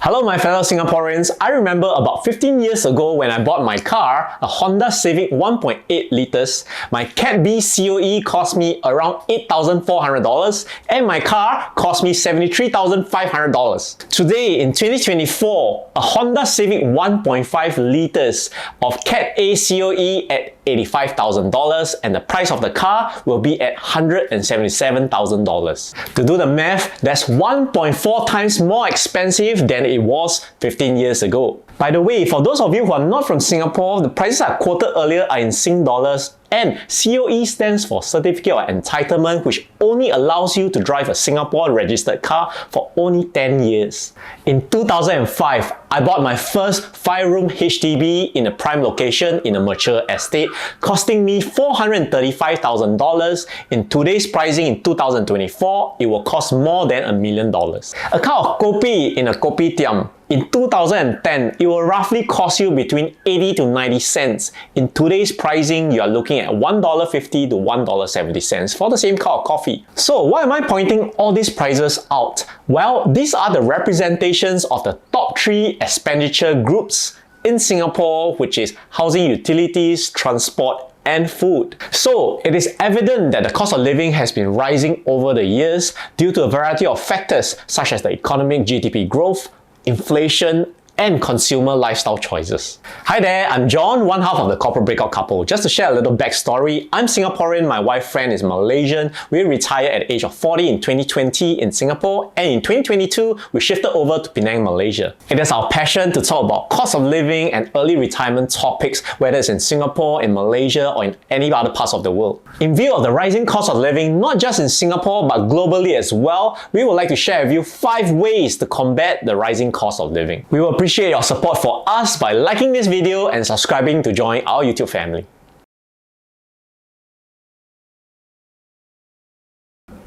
Hello my fellow Singaporeans, I remember about 15 years ago when I bought my car, a Honda Civic 1.8 litres, my Cat B COE cost me around $8,400 and my car cost me $73,500. Today in 2024, a Honda Civic 1.5 litres of Cat A COE at $85,000 and the price of the car will be at $177,000. To do the math, that's 1.4 times more expensive than it was 15 years ago. By the way, for those of you who are not from Singapore, the prices I quoted earlier are in Sing dollars, and COE stands for Certificate of Entitlement, which only allows you to drive a Singapore registered car for only 10 years. In 2005, I bought my first 5-room HDB in a prime location in a mature estate, costing me $435,000. In today's pricing in 2024, it will cost more than $1 million. A cup of kopi in a kopitiam in 2010, it will roughly cost you between 80 to 90 cents. In today's pricing, you are looking at $1.50 to $1.70 for the same cup of coffee. So why am I pointing all these prices out? Well, these are the representations of the top 3 expenditure groups in Singapore, which is housing, utilities, transport, and food. So it is evident that the cost of living has been rising over the years due to a variety of factors such as the economic GDP growth, inflation, and consumer lifestyle choices. Hi there, I'm John, one half of the Corporate Breakout Couple. Just to share a little backstory, I'm Singaporean, my wife Fran is Malaysian. We retired at the age of 40 in 2020 in Singapore, and in 2022, we shifted over to Penang, Malaysia. It is our passion to talk about cost of living and early retirement topics, whether it's in Singapore, in Malaysia, or in any other parts of the world. In view of the rising cost of living, not just in Singapore, but globally as well, we would like to share with you 5 ways to combat the rising cost of living. We will appreciate your support for us by liking this video and subscribing to join our YouTube family.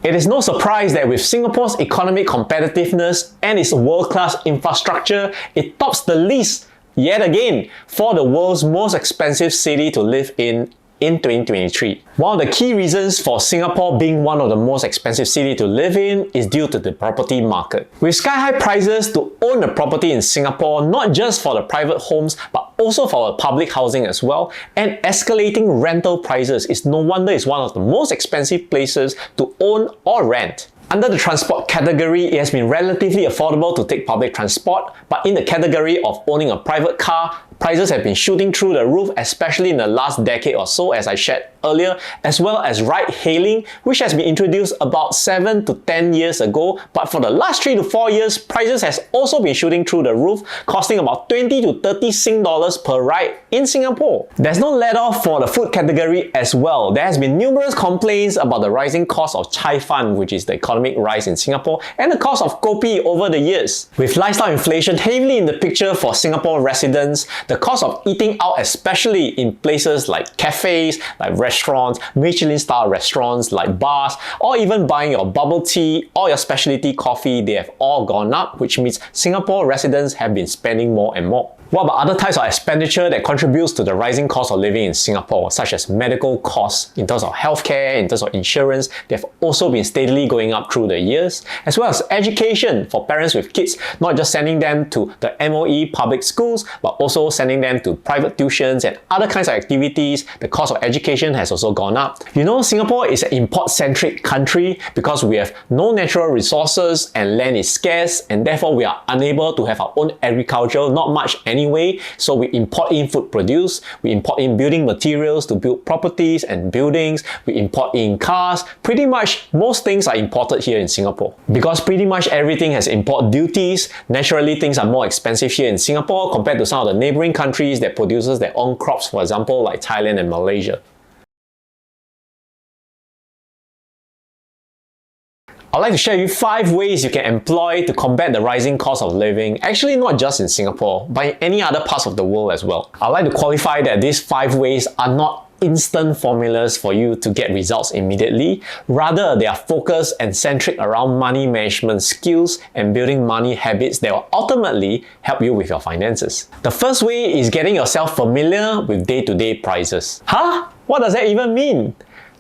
It is no surprise that with Singapore's economic competitiveness and its world-class infrastructure, it tops the list yet again for the world's most expensive city to live in 2023. One of the key reasons for Singapore being one of the most expensive cities to live in is due to the property market. With sky-high prices to own a property in Singapore, not just for the private homes, but also for the public housing as well, and escalating rental prices, it's no wonder it's one of the most expensive places to own or rent. Under the transport category, it has been relatively affordable to take public transport, but in the category of owning a private car, prices have been shooting through the roof, especially in the last decade or so, as I shared earlier, as well as ride-hailing, which has been introduced about 7 to 10 years ago, but for the last 3 to 4 years, prices has also been shooting through the roof, costing about 20 to 30 Sing dollars per ride in Singapore. There's no let-off for the food category as well. There has been numerous complaints about the rising cost of chai fan, which is the economic rise in Singapore, and the cost of kopi over the years. With lifestyle inflation heavily in the picture for Singapore residents, the cost of eating out, especially in places like cafes, like restaurants, Michelin-style restaurants, like bars, or even buying your bubble tea or your specialty coffee, they have all gone up, which means Singapore residents have been spending more and more. What about other types of expenditure that contributes to the rising cost of living in Singapore, such as medical costs in terms of healthcare, in terms of insurance? They've also been steadily going up through the years, as well as education for parents with kids, not just sending them to the MOE public schools, but also sending them to private tuitions and other kinds of activities. The cost of education has also gone up. You know, Singapore is an import-centric country because we have no natural resources and land is scarce, and therefore we are unable to have our own agriculture, not much anyway, so we import in food produce, we import in building materials to build properties and buildings, we import in cars. Pretty much most things are imported here in Singapore. Because pretty much everything has import duties, naturally things are more expensive here in Singapore compared to some of the neighboring countries that produces their own crops, for example like Thailand and Malaysia. I'd like to share with you 5 ways you can employ to combat the rising cost of living, actually not just in Singapore, but in any other parts of the world as well. I'd like to qualify that these 5 ways are not instant formulas for you to get results immediately. Rather, they are focused and centric around money management skills and building money habits that will ultimately help you with your finances. The first way is getting yourself familiar with day-to-day prices. Huh? What does that even mean?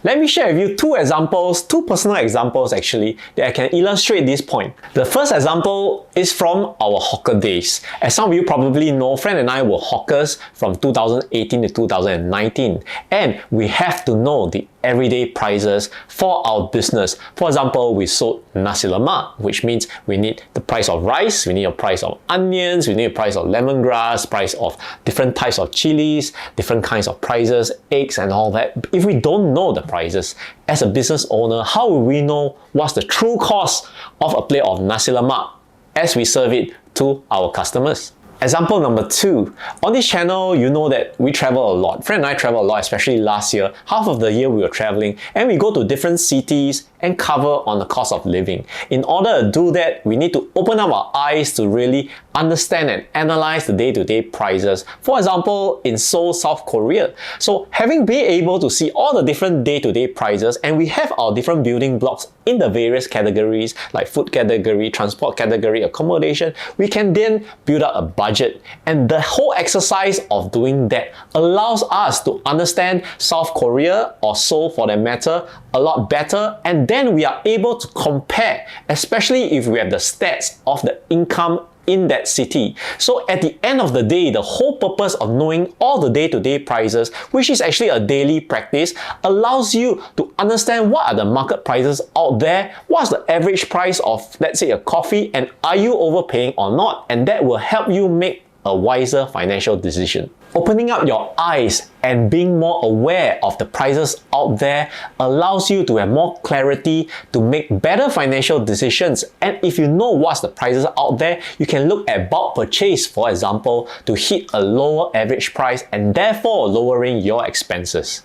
Let me share with you two personal examples actually, that can illustrate this point. The first example is from our hawker days. As some of you probably know, Fran and I were hawkers from 2018 to 2019, and we have to know the everyday prices for our business. For example, we sold nasi lemak, which means we need the price of rice, we need a price of onions, we need a price of lemongrass, price of different types of chilies, different kinds of prices, eggs and all that. If we don't know the prices, as a business owner, how will we know what's the true cost of a plate of nasi lemak as we serve it to our customers? Example number 2. On this channel, you know that we travel a lot. Fran and I travel a lot, especially last year. Half of the year we were traveling, and we go to different cities and cover on the cost of living. In order to do that, we need to open up our eyes to really understand and analyze the day-to-day prices. For example, in Seoul, South Korea. So having been able to see all the different day-to-day prices, and we have our different building blocks in the various categories like food category, transport category, accommodation, we can then build up a budget. And the whole exercise of doing that allows us to understand South Korea, or Seoul for that matter, a lot better, and then we are able to compare, especially if we have the stats of the income in that city. So at the end of the day, the whole purpose of knowing all the day-to-day prices, which is actually a daily practice, allows you to understand what are the market prices out there, what's the average price of, let's say, a coffee, and are you overpaying or not? And that will help you make a wiser financial decision. Opening up your eyes and being more aware of the prices out there allows you to have more clarity to make better financial decisions. And if you know what's the prices out there, you can look at bulk purchase, for example, to hit a lower average price and therefore lowering your expenses.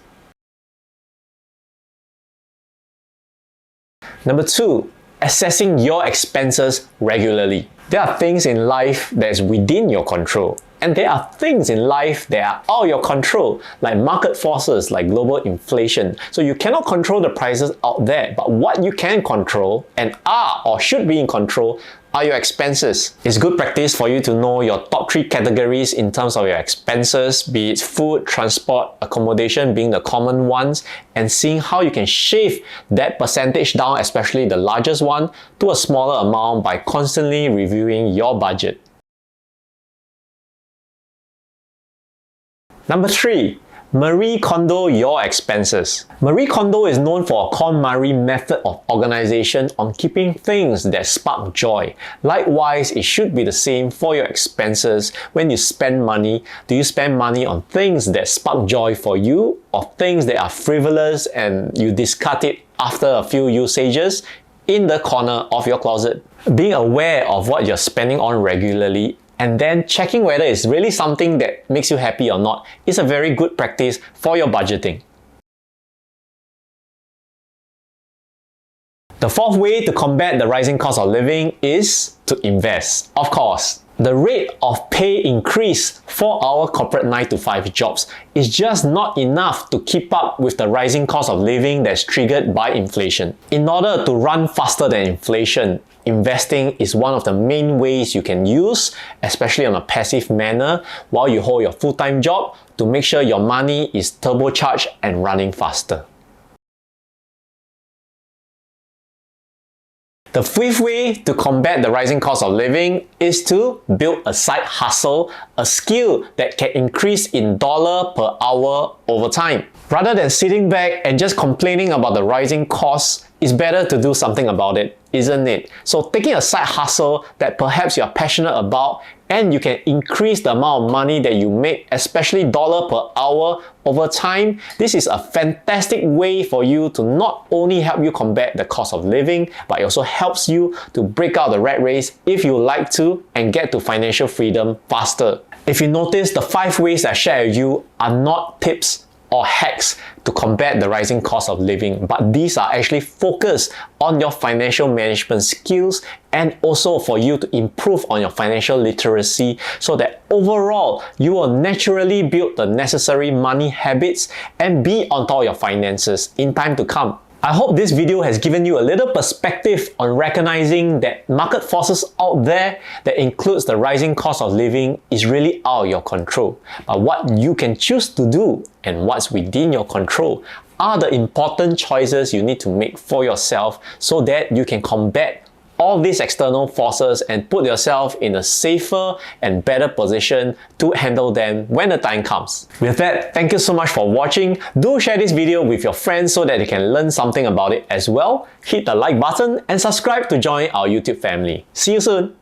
Number 2, assessing your expenses regularly. There are things in life that is within your control, and there are things in life that are out of your control, like market forces, like global inflation. So you cannot control the prices out there, but what you can control and are or should be in control are your expenses. It's good practice for you to know your top 3 categories in terms of your expenses, be it food, transport, accommodation being the common ones, and seeing how you can shave that percentage down, especially the largest one, to a smaller amount by constantly reviewing your budget. Number 3, Marie Kondo your expenses. Marie Kondo is known for a KonMari method of organization on keeping things that spark joy. Likewise, it should be the same for your expenses. When you spend money, do you spend money on things that spark joy for you, or things that are frivolous and you discard it after a few usages in the corner of your closet? Being aware of what you're spending on regularly and then checking whether it's really something that makes you happy or not is a very good practice for your budgeting. The 4th way to combat the rising cost of living is to invest. Of course, the rate of pay increase for our corporate 9-to-5 jobs is just not enough to keep up with the rising cost of living that's triggered by inflation. In order to run faster than inflation, investing is one of the main ways you can use, especially on a passive manner while you hold your full-time job, to make sure your money is turbocharged and running faster. The 5th way to combat the rising cost of living is to build a side hustle, a skill that can increase in dollar per hour over time. Rather than sitting back and just complaining about the rising costs, it's better to do something about it, isn't it? So taking a side hustle that perhaps you're passionate about, and you can increase the amount of money that you make, especially dollar per hour over time, this is a fantastic way for you to not only help you combat the cost of living, but it also helps you to break out the rat race if you like to and get to financial freedom faster. If you notice, the 5 ways I share with you are not tips or hacks to combat the rising cost of living, but these are actually focused on your financial management skills and also for you to improve on your financial literacy so that overall you will naturally build the necessary money habits and be on top of your finances in time to come. I hope this video has given you a little perspective on recognizing that market forces out there that includes the rising cost of living is really out of your control. But what you can choose to do and what's within your control are the important choices you need to make for yourself so that you can combat all these external forces and put yourself in a safer and better position to handle them when the time comes. With that, thank you so much for watching. Do share this video with your friends so that they can learn something about it as well. Hit the like button and subscribe to join our YouTube family. See you soon!